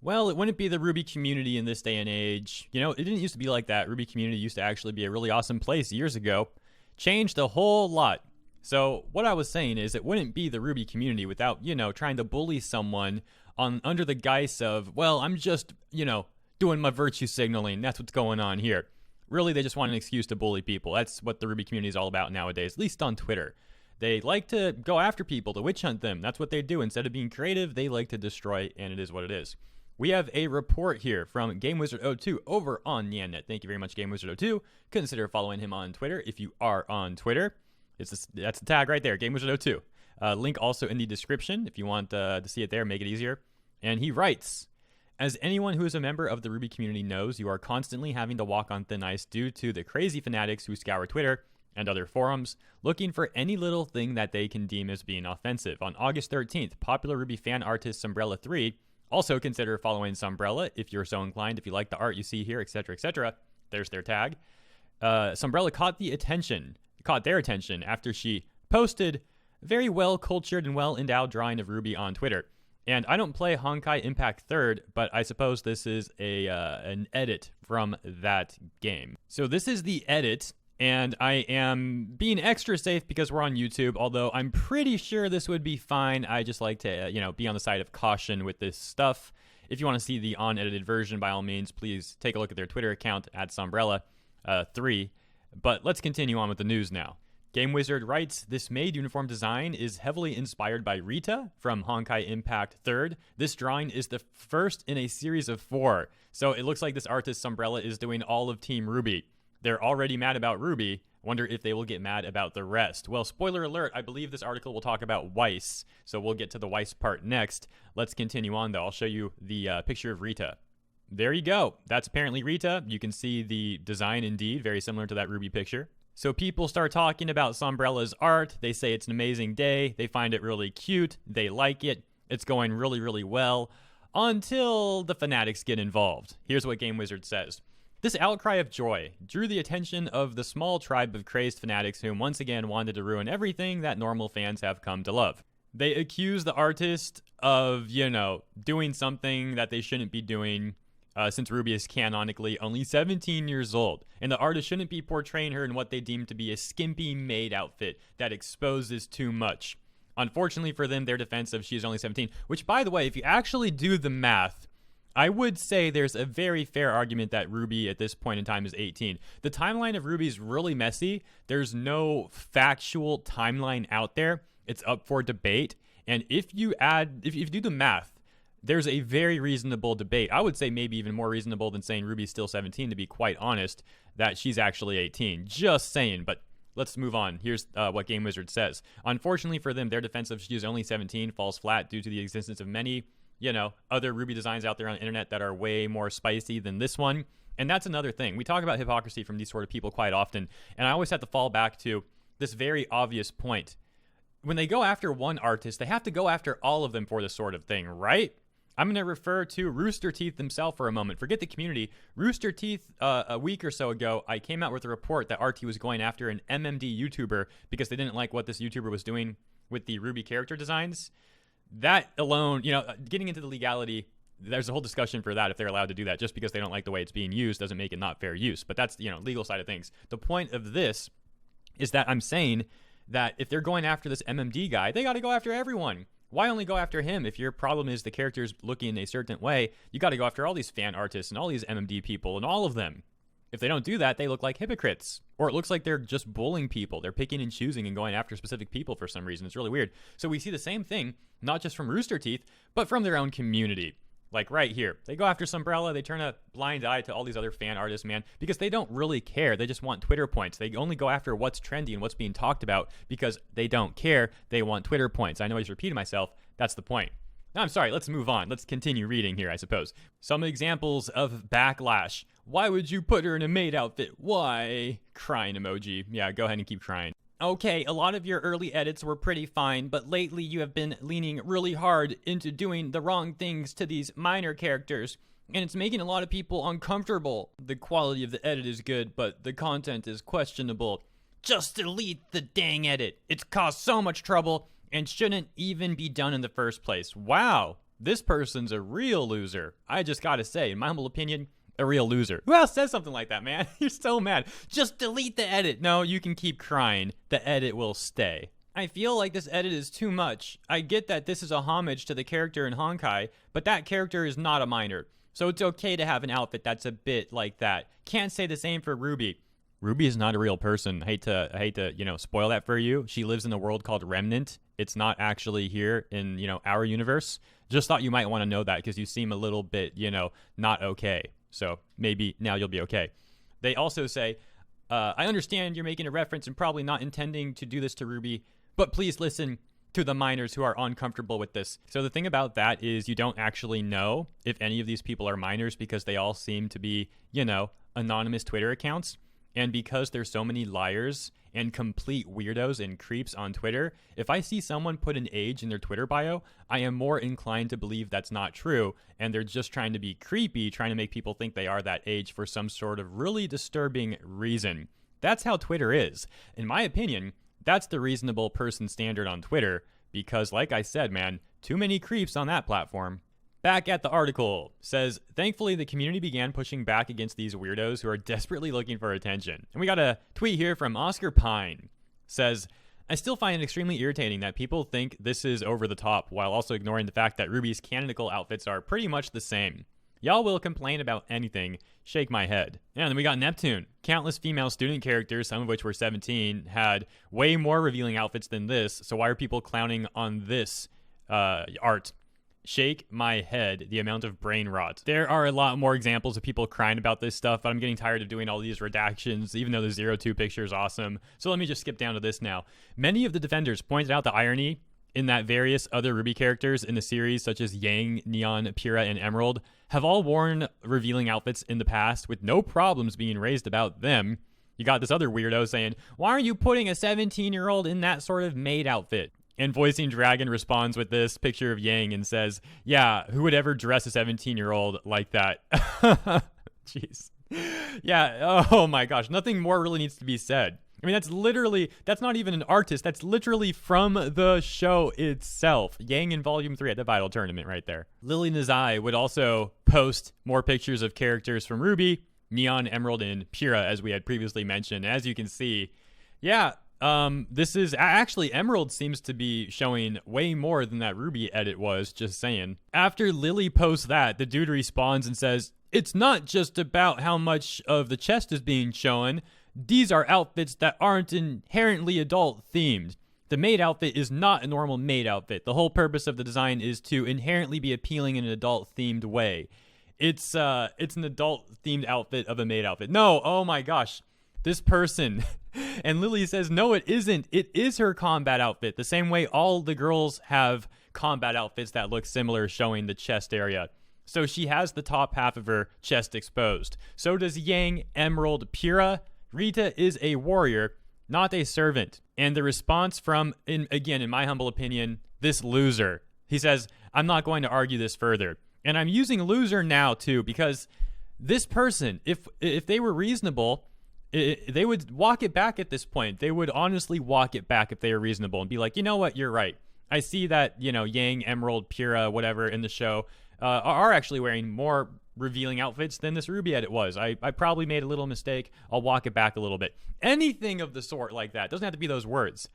Well, it wouldn't be the RWBY community in this day and age. You know, it didn't used to be like that. RWBY community used to actually be a really awesome place years ago. Changed a whole lot. So what I was saying is it wouldn't be the RWBY community without, trying to bully someone under the guise of, well, I'm just, doing my virtue signaling. That's what's going on here. Really, they just want an excuse to bully people. That's what the RWBY community is all about nowadays, at least on Twitter. They like to go after people, to witch hunt them. That's what they do. Instead of being creative, they like to destroy, and it is what it is. We have a report here from GameWizard02 over on Nyannet. Thank you very much, GameWizard02. Consider following him on Twitter if you are on Twitter. That's the tag right there, GameWizard02. Link also in the description if you want to see it there, make it easier. And he writes, as anyone who is a member of the RWBY community knows, you are constantly having to walk on thin ice due to the crazy fanatics who scour Twitter and other forums, looking for any little thing that they can deem as being offensive. On August 13th, popular RWBY fan artist Sombrella3, also consider following Sombrella if you're so inclined, if you like the art you see here, etc., etc. There's their tag. Sombrella caught their attention after she posted a very well-cultured and well-endowed drawing of RWBY on Twitter. And I don't play Honkai Impact 3rd, but I suppose this is an edit from that game. So this is the edit. And I am being extra safe because we're on YouTube, although I'm pretty sure this would be fine. I just like to, be on the side of caution with this stuff. If you want to see the unedited version, by all means, please take a look at their Twitter account at Sombrella3. But let's continue on with the news now. GameWizard writes, this maid uniform design is heavily inspired by Rita from Honkai Impact 3rd. This drawing is the first in a series of 4. So it looks like this artist, Sombrella, is doing all of Team RWBY. They're already mad about RWBY. Wonder if they will get mad about the rest. Well, spoiler alert, I believe this article will talk about Weiss, so we'll get to the Weiss part next. Let's continue on, though. I'll show you the picture of Rita. There you go. That's apparently Rita. You can see the design, indeed, very similar to that RWBY picture. So people start talking about Sombrella's art. They say it's an amazing day. They find it really cute. They like it. It's going really, really well until the fanatics get involved. Here's what GameWizard says. This outcry of joy drew the attention of the small tribe of crazed fanatics who once again wanted to ruin everything that normal fans have come to love. They accuse the artist of, doing something that they shouldn't be doing since RWBY is canonically only 17 years old. And the artist shouldn't be portraying her in what they deem to be a skimpy maid outfit that exposes too much. Unfortunately for them, their defense of she is only 17, which, by the way, if you actually do the math, I would say there's a very fair argument that RWBY at this point in time is 18. The timeline of RWBY is really messy. There's no factual timeline out there. It's up for debate. And if you do the math, there's a very reasonable debate. I would say maybe even more reasonable than saying RWBY's still 17, to be quite honest, that she's actually 18. Just saying, but let's move on. Here's what GameWizard says. Unfortunately for them, their defense of she's only 17 falls flat due to the existence of many other RWBY designs out there on the internet that are way more spicy than this one. And that's another thing. We talk about hypocrisy from these sort of people quite often, and I always have to fall back to this very obvious point. When they go after one artist, they have to go after all of them for this sort of thing, right? I'm going to refer to Rooster Teeth himself for a moment. Forget the community. Rooster Teeth, a week or so ago, I came out with a report that RT was going after an MMD YouTuber because they didn't like what this YouTuber was doing with the RWBY character designs. That alone, getting into the legality, there's a whole discussion for that if they're allowed to do that. Just because they don't like the way it's being used doesn't make it not fair use. But that's, legal side of things. The point of this is that I'm saying that if they're going after this MMD guy, they got to go after everyone. Why only go after him? If your problem is the character's looking a certain way, you got to go after all these fan artists and all these MMD people and all of them. If they don't do that, they look like hypocrites. Or it looks like they're just bullying people. They're picking and choosing and going after specific people for some reason. It's really weird. So we see the same thing, not just from Rooster Teeth, but from their own community. Like right here. They go after Sombrella. They turn a blind eye to all these other fan artists, man, because they don't really care. They just want Twitter points. They only go after what's trendy and what's being talked about because they don't care. They want Twitter points. I know I just repeated myself. That's the point. Now, I'm sorry, let's move on. Let's continue reading here, I suppose. Some examples of backlash. Why would you put her in a maid outfit? Why? Crying emoji. Yeah, go ahead and keep crying. Okay, a lot of your early edits were pretty fine, but lately you have been leaning really hard into doing the wrong things to these minor characters, and it's making a lot of people uncomfortable. The quality of the edit is good, but the content is questionable. Just delete the dang edit. It's caused so much trouble and shouldn't even be done in the first place. Wow, this person's a real loser. I just gotta say, in my humble opinion, a real loser. Who else says something like that, man? You're so mad. Just delete the edit. No, you can keep crying. The edit will stay. I feel like this edit is too much. I get that this is a homage to the character in Honkai, but that character is not a minor. So it's okay to have an outfit that's a bit like that. Can't say the same for RWBY. RWBY is not a real person. I hate to, spoil that for you. She lives in a world called Remnant. It's not actually here in, our universe. Just thought you might want to know that because you seem a little bit, not okay. So maybe now you'll be okay. They also say, I understand you're making a reference and probably not intending to do this to RWBY, but please listen to the minors who are uncomfortable with this. So the thing about that is you don't actually know if any of these people are minors because they all seem to be, anonymous Twitter accounts. And because there's so many liars and complete weirdos and creeps on Twitter, if I see someone put an age in their Twitter bio, I am more inclined to believe that's not true. And they're just trying to be creepy, trying to make people think they are that age for some sort of really disturbing reason. That's how Twitter is. In my opinion, that's the reasonable person standard on Twitter because, like I said, man, too many creeps on that platform. Back at the article, says, thankfully the community began pushing back against these weirdos who are desperately looking for attention. And we got a tweet here from Oscar Pine. Says, I still find it extremely irritating that people think this is over the top while also ignoring the fact that RWBY's canonical outfits are pretty much the same. Y'all will complain about anything. Shake my head. And then we got Neptune. Countless female student characters, some of which were 17, had way more revealing outfits than this. So why are people clowning on this art? Shake my head, the amount of brain rot. There are a lot more examples of people crying about this stuff, but I'm getting tired of doing all these redactions, even though the 02 picture is awesome. So let me just skip down to this now. Many of the defenders pointed out the irony in that various other RWBY characters in the series, such as Yang, Neon, Pyrrha, and Emerald, have all worn revealing outfits in the past with no problems being raised about them. You got this other weirdo saying, why are you putting a 17-year-old in that sort of maid outfit? And Voicing Dragon responds with this picture of Yang and says, yeah, who would ever dress a 17-year-old like that? Jeez. Yeah, oh my gosh, nothing more really needs to be said. I mean, that's not even an artist. That's literally from the show itself. Yang in Volume 3 at the Vital Tournament right there. Lily Nazai would also post more pictures of characters from RWBY, Neon, Emerald, and Pyrrha, as we had previously mentioned. As you can see, yeah, this is actually Emerald seems to be showing way more than that RWBY edit was, just saying. After Lily posts that, the dude responds and says, it's not just about how much of the chest is being shown. These are outfits that aren't inherently adult themed. The maid outfit is not a normal maid outfit. The whole purpose of the design is to inherently be appealing in an adult themed way. It's an adult themed outfit of a maid outfit. No, oh my gosh. This person, and Lily says, no, it isn't. It is her combat outfit. The same way all the girls have combat outfits that look similar, showing the chest area. So she has the top half of her chest exposed. So does Yang, Emerald, Pyrrha. Rita is a warrior, not a servant. And the response from, in my humble opinion, this loser. He says, I'm not going to argue this further. And I'm using loser now too, because this person, if they were reasonable, they would walk it back at this point. They would honestly walk it back if they were reasonable and be like, you know what, you're right. I see that, Yang, Emerald, Pyrrha, whatever in the show are actually wearing more revealing outfits than this RWBY edit was. I probably made a little mistake. I'll walk it back a little bit. Anything of the sort like that. Doesn't have to be those words.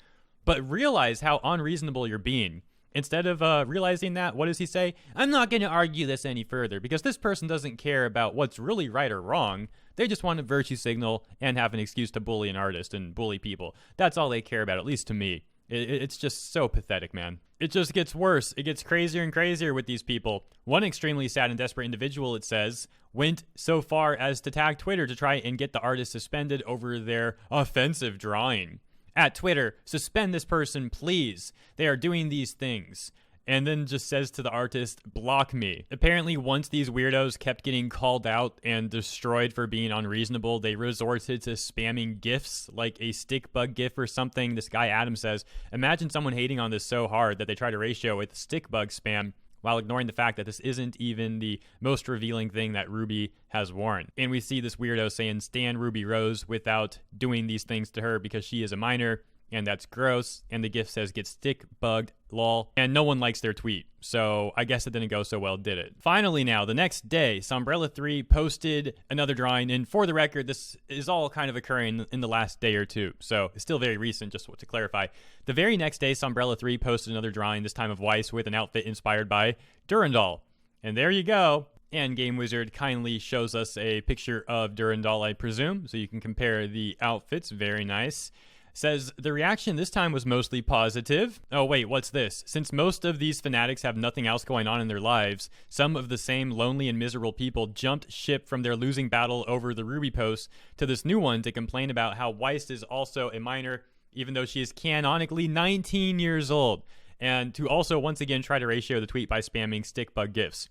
But realize how unreasonable you're being. Instead of realizing that, what does he say? I'm not going to argue this any further because this person doesn't care about what's really right or wrong. They just want to virtue signal and have an excuse to bully an artist and bully people. That's all they care about, at least to me. It's just so pathetic, man. It just gets worse. It gets crazier and crazier with these people. One extremely sad and desperate individual, it says, went so far as to tag Twitter to try and get the artist suspended over their offensive drawing. At Twitter, suspend this person, please. They are doing these things. And then just says to the artist, block me. Apparently, once these weirdos kept getting called out and destroyed for being unreasonable, they resorted to spamming GIFs, like a stick bug GIF or something. This guy, Adam, says, imagine someone hating on this so hard that they try to ratio with stick bug spam while ignoring the fact that this isn't even the most revealing thing that RWBY has worn. And we see this weirdo saying, stan Ruby Rose, without doing these things to her because she is a minor. and that's gross. And the GIF says, get stick bugged, lol. And no one likes their tweet. So I guess it didn't go so well, did it? Finally now, the next day, Sombrella3 posted another drawing. And for the record, this is all kind of occurring in the last day or two. So it's still very recent, just to clarify. The very next day, Sombrella3 posted another drawing, this time of Weiss with an outfit inspired by Durandal. And there you go. And Game Wizard kindly shows us a picture of Durandal, I presume, so you can compare the outfits. Very nice. Says, the reaction this time was mostly positive. Oh, wait, what's this? Since most of these fanatics have nothing else going on in their lives, some of the same lonely and miserable people jumped ship from their losing battle over the RWBY post to this new one to complain about how Weiss is also a minor, even though she is canonically 19 years old, and to also once again try to ratio the tweet by spamming stick bug gifs.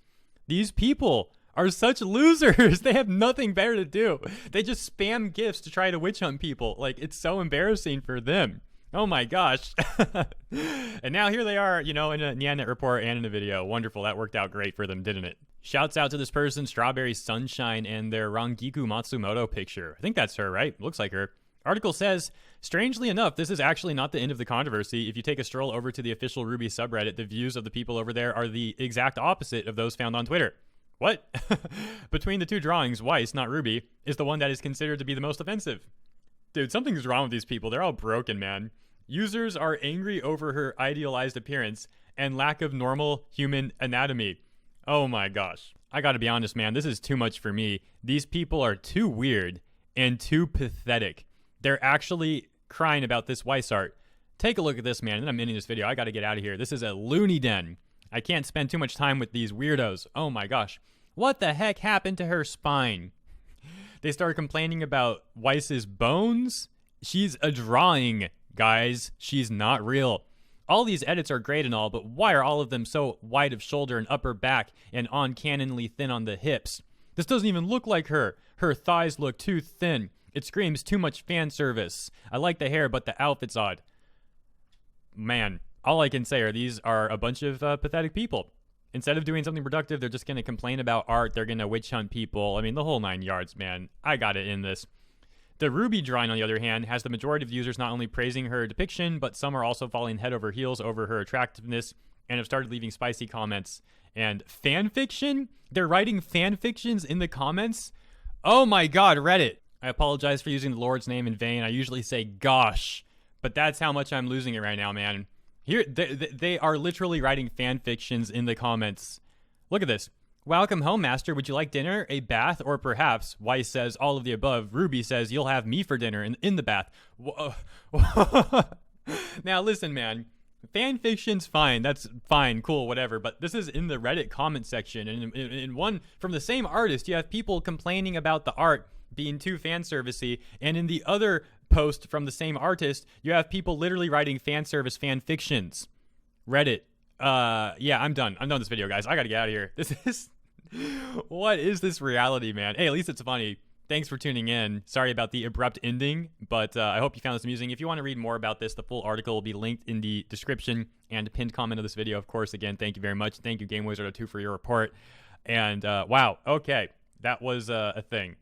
These people are such losers. They have nothing better to do. They just spam gifs to try to witch hunt people. Like, it's so embarrassing for them. Oh my gosh. And now here they are, in a Nyanet report and in a video. Wonderful. That worked out great for them, didn't it? Shouts out to this person, Strawberry Sunshine, and their Rangiku Matsumoto picture. I think that's her, right? Looks like her. Article says, strangely enough, this is actually not the end of the controversy. If you take a stroll over to the official RWBY subreddit, the views of the people over there are the exact opposite of those found on Twitter. What? Between the two drawings, Weiss, not RWBY, is the one that is considered to be the most offensive. Dude, something's wrong with these people. They're all broken, man. Users are angry over her idealized appearance and lack of normal human anatomy. Oh my gosh. I gotta be honest, man. This is too much for me. These people are too weird and too pathetic. They're actually crying about this Weiss art. Take a look at this, man. And then I'm ending this video. I gotta get out of here. This is a loony den. I can't spend too much time with these weirdos. Oh my gosh. What the heck happened to her spine? They started complaining about Weiss's bones. She's a drawing, guys. She's not real. All these edits are great and all, but why are all of them so wide of shoulder and upper back and uncannily thin on the hips? This doesn't even look like her. Her thighs look too thin. It screams too much fan service. I like the hair, but the outfit's odd. Man, all I can say are these are a bunch of pathetic people. Instead of doing something productive, they're just going to complain about art. They're going to witch hunt people. I mean, the whole 9 yards, man. I got it in this. The RWBY drawing, on the other hand, has the majority of users not only praising her depiction, but some are also falling head over heels over her attractiveness and have started leaving spicy comments. And fan fiction? They're writing fan fictions in the comments? Oh my god, Reddit. I apologize for using the Lord's name in vain. I usually say gosh, but that's how much I'm losing it right now, man. Here, they are literally writing fan fictions in the comments. Look at this. Welcome home, master. Would you like dinner, a bath, or perhaps, Weiss says all of the above. RWBY says you'll have me for dinner in the bath. Now listen, man. Fan fiction's fine. That's fine, cool, whatever. But this is in the Reddit comment section. And in one from the same artist, you have people complaining about the art being too fan servicey. And in the other post from the same artist, you have people literally writing fan service fan fictions. Reddit. Yeah, I'm done. I'm done with this video, guys. I gotta get out of here. This is... What is this reality, man? Hey, at least it's funny. Thanks for tuning in. Sorry about the abrupt ending, but I hope you found this amusing. If you want to read more about this, the full article will be linked in the description and pinned comment of this video. Of course, again, thank you very much. Thank you, Game Wizard 2 for your report. And wow, okay, that was a thing.